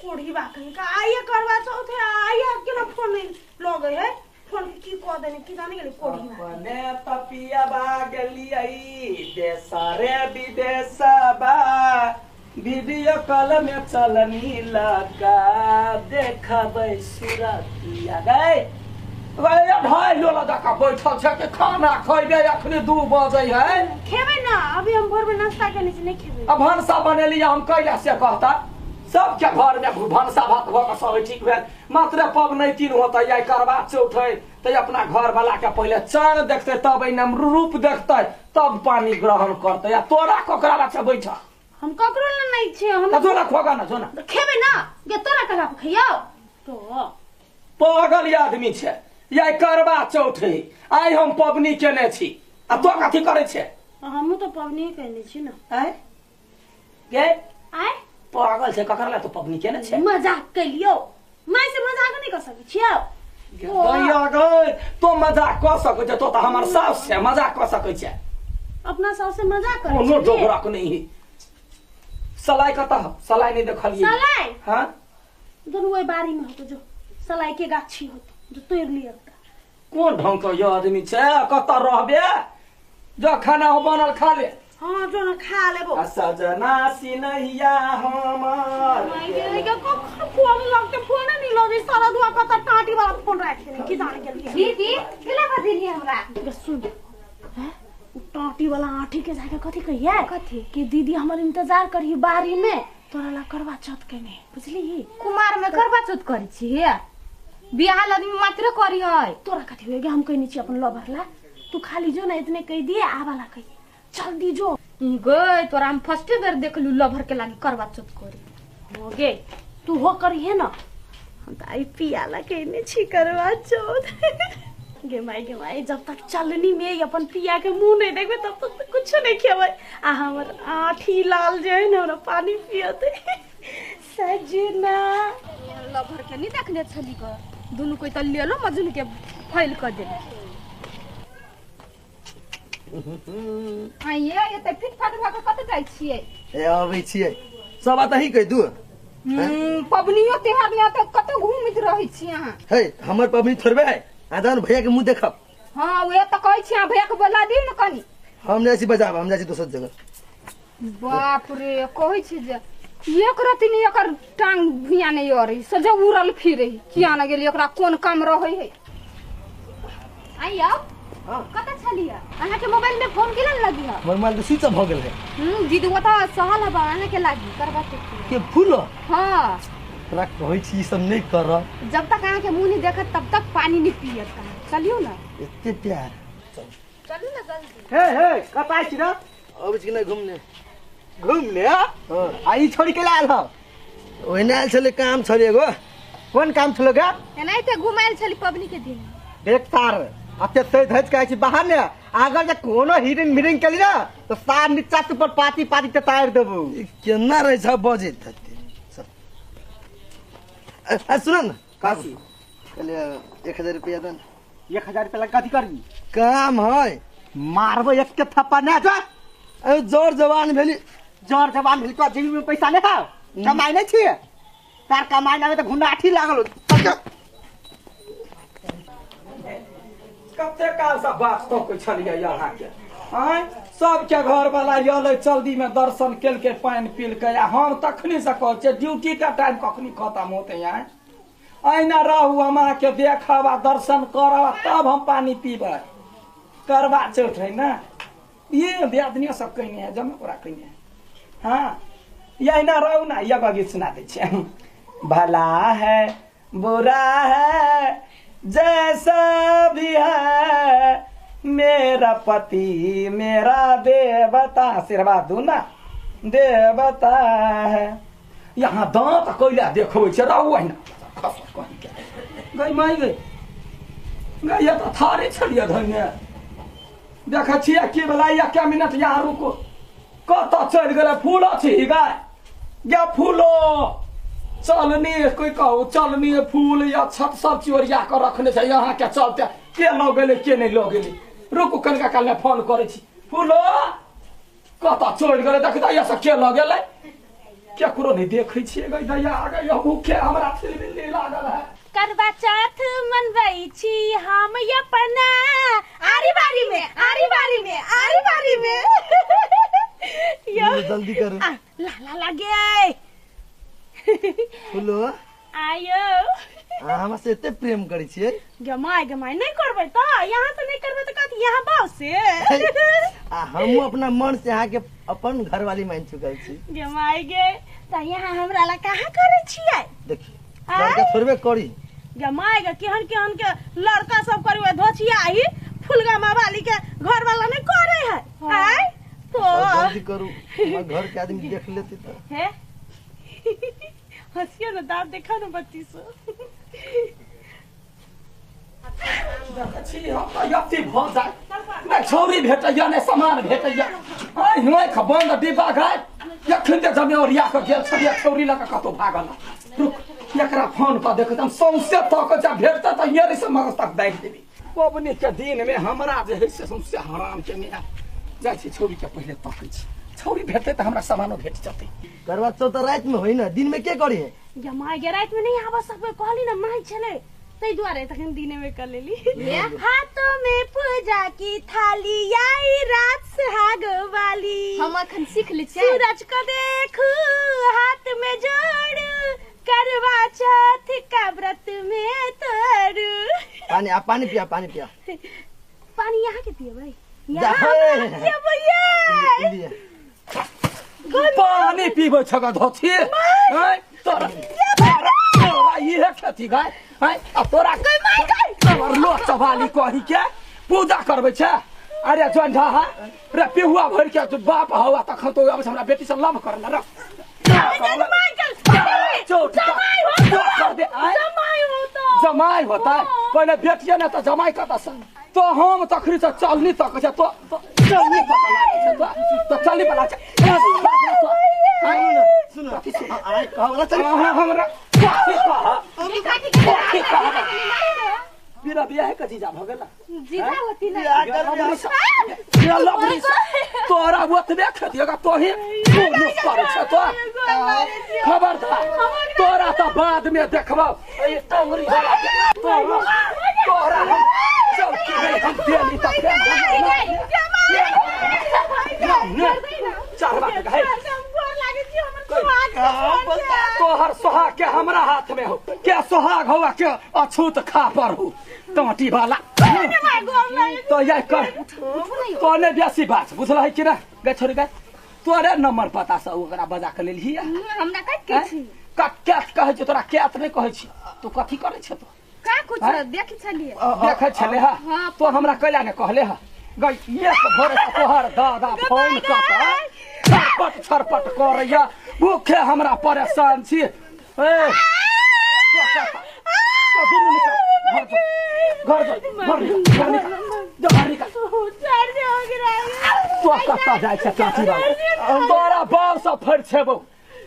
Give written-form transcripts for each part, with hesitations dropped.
कोड़ी बाकरी का आइए करवा चौथ है आइए के ना फोन नहीं लगे है फोन की कह देने की जाने के कोड़ी ना अपने तपिया बागली आई देसारे विदेश बा वीडियो कॉल में चलनी लगा देखबै सुरतिया गए गए ढाई लोला दका बैठल छ के खाना खइबे अखने 2 बजे है खेबै ना अभी हम भोर में नाश्ता करने से नहीं खेबै अब भानसा बनेली हम कैला से कहता सब के घर में भानसा भात भ के सब ठीक भेल मात्र पबनैतिन होता या करवा चौथ है त अपना घर वाला के पहले चांद देखते तब इनम रूप देखते तब पानी ग्रहण करते या तोरा कोकरा बच्चा बैठा हम ककरो नहीं छे हम जोना खोगा ना जोना खेबै ना गे तोरा कला खइयो तो पागल आदमी छे या करवा चौथ है आई हम पबनी केने छी आ तो कथि करे छे हम तो पबनी केने छी ना आय गे आय पागल छे ककरला तो पबनी केने छे मजाक कलियो मैं से मजाक नहीं कर सकै छियो भैया गए तो मजाक कर सकै छे तो हमर सास छे मजाक कर सकै छे अपना सास से मजाक कर कोनो जोगरक नहीं सलाई कता सलाई नहीं देखलिए सलाई हां दोनों वही बारी में होतो जो सलाई के गाछी होतो जो तोड़ लिया कौन ढंग का ये आदमी छे कता रहबे जो खाना हो बनल खा ले हां जो ना खा लेबो सजना सिनहिया हमर मैं के को फोन लगते फोन नहीं लगे सारा दुआ कता टाटी वाला फोन रख के की जाने के लिए दीदी केला बदली हमरा सुन हैं टाटी वाला आठी के जाके कथि कहिए कथि कि दीदी हमर इंतजार करी बारी में तोरा ला करवा चौथ केने बुझली कुमार में करवा चौथ करी छी बियाह आदमी मात्र करी है तोरा कथि होगे हम कहनी छी अपन लवर ला तू खाली जो ना इतने कह दिए आवाला कही जल्दी जो गए तोरा हम फर्स्ट बेर देखलू लवर के लागी करवा चौथ करी हो गे तू हो करी है ना हम त आई पियाला कहने छी करवा चौथ गे माई जब तक चलनी में अपन पिया के मुंह नहीं देखबे तब तक तो कुछ नहीं खेबै आ हमर आठी लाल जे है ना पानी पियते सजना लवर के नहीं देखले छली ग दुनु कोई त लेलो मजनू के फैल कर दे आइए ये त फिट फाट भाग कत जाय छियै ए आबै छियै सब बात ही कह दू पबनियो त्योहार में त कत घूमित रहै छी अहाँ हे हमर पबनी थोड़बे है आदान भैया के मुंह देखब हां वे त कहै छी भैया के बोला दी न कनी हम नै छी बजाब हम जाई दोसर जगह बाप रे कहै छी जे एक रति नहीं एकर टांग भिया नहीं अरे सजा उड़ल फिरे किया न गेली एकरा कोन काम रहै है आइयो हां कत छलिया अहाँ के मोबाइल में फोन केलन लगी है हमर मोबाइल स्विच ऑफ भ गेल है दीदी वो त सहल बाने के लागी करबा के फूल हां तोरा कहै छी सब नहीं कर जब तक अहाँ के मुंह नहीं देखत तब तक पानी नहीं पियत का चलियो ना एते प्यार चलू ना जल्दी हे कत आइ छी ना अब छी ना घूमने हां आई छोड़ी के लाल ह ओइना आइल छले काम छले एगो कोन काम छलो गे एनाइते घुमाइल छली पबनी के दिन देख तार अब ते धज कहै छी बाहर ने अगर जे कोनो हिरिंग मिरिंग केली ना तो सार नीचा से ऊपर पाती पाती ते तार देबो केना रहे छ बजे सुन न कासी कहले 1000 रुपया दन 1000 रुपया कथि करबी काम है मारबो एक के थप्पा ना जा ए जोर जवान भेली जोर जवान भेल तो जेबी में पैसा ले खाओ कमाई नहीं छी तार कमाई ना में तो घुंडाठी लागल कते काल से बात तो कोई छलिए यहाँ के हां सब के घर वाला यले जल्दी में दर्शन केल के पानी पील के हम तखनी से कहै छै ड्यूटी का टाइम कखनी खत्म होते हैं आइना रहू हमा के देखबा दर्शन करबा तब हम पानी पीबै करवा चौथ है ना ये बेदनिया सब कहने है जमा पूरा कहने है हां ये ना रहू ना ये गीत सुना दे छै भला है बुरा है जैसा भी है मेरा पति मेरा देवता सिरवा दूना देवता है यहाँ दांत कोइला देखो छै रहू है ना गई माई गई ये तो थारे छलिए धन्य देखा छिए की बला या क्या मिनट यहाँ रुको कत चल गए फूल छी गाय या फूलो चलनी कोई कहो चलनी फूल या छत सब चोरिया कर रखने से यहाँ के चलते के लो गेले के नहीं लो गेले रुको कनका काल में फोन करे छी फूलो कत चोर गए देख त ये सब के लो गेले केकरो नहीं देखै छियै गई दैया आ गई भूखे हमरा फिल्म लागल है। करवा चौथ मनबै छी हम अपना आरी बारी में आरी बारी में आरी बारी में जल्दी करो। ला ला लगे बोलो आयो हमसे एते प्रेम करै छियै। गमाय गमाय नहीं करबै त यहाँ तो नहीं करबै त कथी यहाँ बाव से हम अपना मन से यहाँ के अपन घरवाली मान चुकल छी। गमाय गे त यहाँ हमरा ला कहाँ करे छियै देखी लड़का थोड़बे करी गमाय गे केहन केहन के लड़का सब करवे धोछिया ही फुलगा वाली के घर वाला नहीं करे है आय तो जल्दी करू हमर घर के आदमी देख लेते तो है हंसियो न दांत देखा न बच्ची सो छी हम यति भ जाय नै छौरी भेटैया नै सामान भेटैया आइ हुँइ खबंद डिब्बा गाय यखन ते जमे ओरिया के गेल छलिया छौरी लक कतो भागल रुक एकरा फोन पर देख हम सौंसे तक जा भेटता त येरी से मगज तक दाइ देबी पबनी के दिन में हमरा जे है से सौंसे हराम के में जाय छी छौरी के पहिले तकै छी छौरी भेटते त हमरा सामानो भेट जतै। करवा चौथ रात में होई ना दिन में के करी है गमाय गे रात में नहीं आवा सकबे कहली ना माई छले तै द्वारे तखन दिन में कर लेली हाथों में पूजा की थाली आई रात सुहाग वाली हम अखन सीख ली छै। सूरज को देखू हाथ में जोड़ू करवा चौथ का व्रत में तोड़ू पानी पिया पानी यहाँ के पिए भाई जा भैया पानी पीबे छगा धोथी हैं तोरा तोरा ये खेती गाय हैं अब तोरा तोर लो चबाली कहि के पूजा करबे छ अरे जंढा रे पिहुआ भर के तू बाप हवा तखन तो अब हमरा बेटी से लव करना रे जमाई होता पहले बेटिया ने तो जमाई कता सन तो हम तखरी से चलनी तक छ तो चलनी पता लागे छ तो चलनी पता छ सुन आइ कहला चल हमरा मेरा बियाह है कजी जा भ गेला जीजा होती ना तोरा ओतबे खेतिएगा तोही करे छ तो खबरदार तोरा त बाद में देखबो ए टंगरी वाला तोरा चौकी में हम देली त तोहर सोहाग के हमरा हाथ में हो क्या सोहाग हो के अछूत खा पर हो टमाटी वाला तो ये कर तोने बेसी बात बुझल है कि ना गे छोरी गे तोरे नंबर पता से ओकरा बजा के लेली हमरा कट के छी क्या कहे छ तोरा क्या नहीं कहे छी तू कथी करे छ तो का कुछ देखि छलिए देखे छले हा तो हमरा कैला ने कहले हा गई ये भोरे तोहर दादा फोन करता छरपट करैया भूखे हमरा परेशान छी ए तोरा बाल से फर छेबो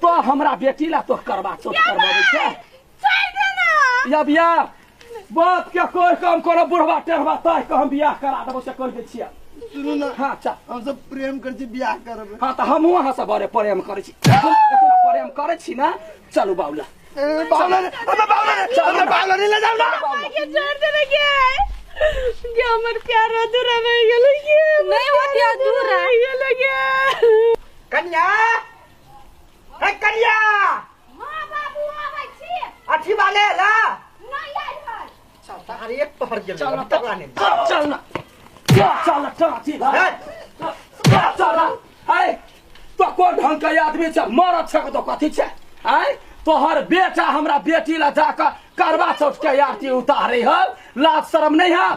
तो हमरा बेटी ला तो करबा चोट करबाबै छै या बियाह बात के कोई काम करो बुढ़वा टेढ़वा तय के हम बियाह करा देबो से कर दे छियै सुनु ना हां चल हम सब प्रेम कर छी बियाह करब हां त हम वहां से बड़े प्रेम करे छी प्रेम करे छी ना चलू बाउला बावला नहीं ले जाओ ना ये छोड़ दे लगे ये हमर प्यार अधूरा रह गेल ये नहीं होती अधूरा ये लगे कन्या है कन्या हां बाबू आबै छी अठी वाले ला नहीं आइ है चल तार एक पहर गेल चल चल ना चल टाटी भाई चल हाय तो कोन ढंग के आदमी छ मरत छ तो कथी छ हाय तोहर बेटा हमरा बेटी ला जाकर करवा चौथ के आरती उतारे हो लाज शर्म नहीं है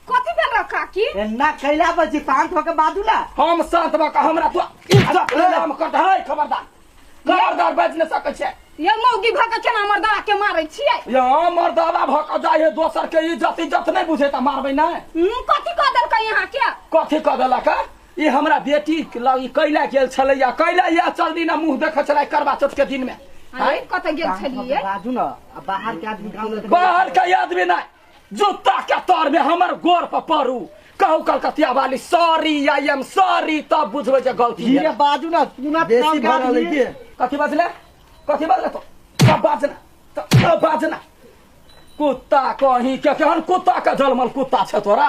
कथी कर रखा की एना कैला बजी शांत होके बादुला हम शांत बा हमरा तो इज्जत नाम कर है खबरदार बाज न सकै छै ये मौगी भक के हमर दादा के मारै छियै या मर्दावा भक जाय दोसर के इज्जत नहीं बुझे त मारबै ना कथी क देल क यहां के कथी क देलक ई हमरा बेटी लगी कैला गेल छलै या कैला या चल दिन मुंह देख छलै करवा चौथ के दिन में हाय कत गेल छलिए बाजू न बाहर के आदमी बाहर के आदमी नहीं जूता के तौर में हमर गोर पर पड़ू कहू कलकतिया वाली सॉरी आई एम सॉरी तब बुझबे जे गलती धीरे बाजू न सुना बेसी भरल है के कथी बजले तो बाजना कुत्ता कहीं के केहन कुत्ता के जलमल कुत्ता छे तोरा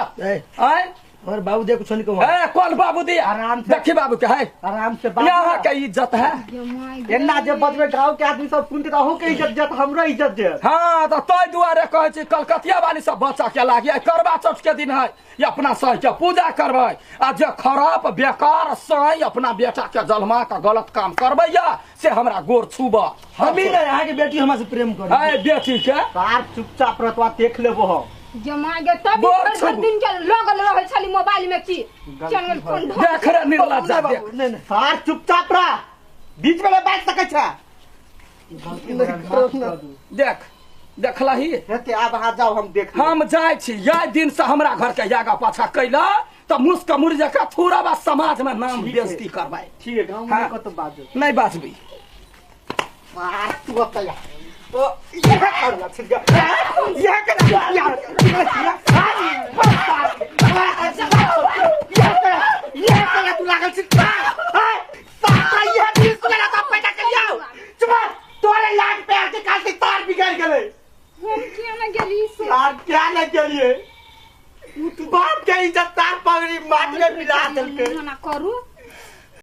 आय और बाबू दे कुछ नहीं कहूँ ए कौन बाबू दी आराम से। देखी बाबू के है आराम से बात यहाँ के इज्जत है एना जब बजबे गांव के आदमी सब सुनते रहू के इज्जत हमरो इज्जत दे। हाँ तो तै दुआरे कहे छी कलकतिया वाली सब बच्चा के लागी करवा चौथ के दिन है ये अपना सही के पूजा करबै आ जे खराब बेकार सही अपना बेटा के जलमा का गलत काम करबै या से हमरा गोर छुब हम ही नहीं यहाँ की बेटी हमारे से प्रेम कर है बेटी के तार चुपचाप रतवा देख लेबो हम जमाई गे तब बोल भर छुबू। दिन के लगल रहे छली मोबाइल में की चैनल फोन देख रे निर्लज्जा देख नहीं नहीं तार चुपचाप रह बीच में बात सकै छ देख देखलही हेते आब अहाँ जाओ हम देख लेब। हम जाय छी यह दिन से हमरा घर के आगा पाछा कैला तो मुस्क मुर्जा का थोड़ा बा समाज में नाम बेइज्जती करबै ठीक है गांव हाँ। में कत बाजो नहीं बाजबी मार तू अतया तो ये करला छिग ये कर ये तू लागल छी ताता ये दिल को लगा पैदा कर लियो चुप तोरे लाग पे आके काल से तार बिगड़ गेले हम किया ना गेली से तार क्या न गेलिए तू बाप के इज्जत तार पगड़ी माटी में मिला देलके मना करू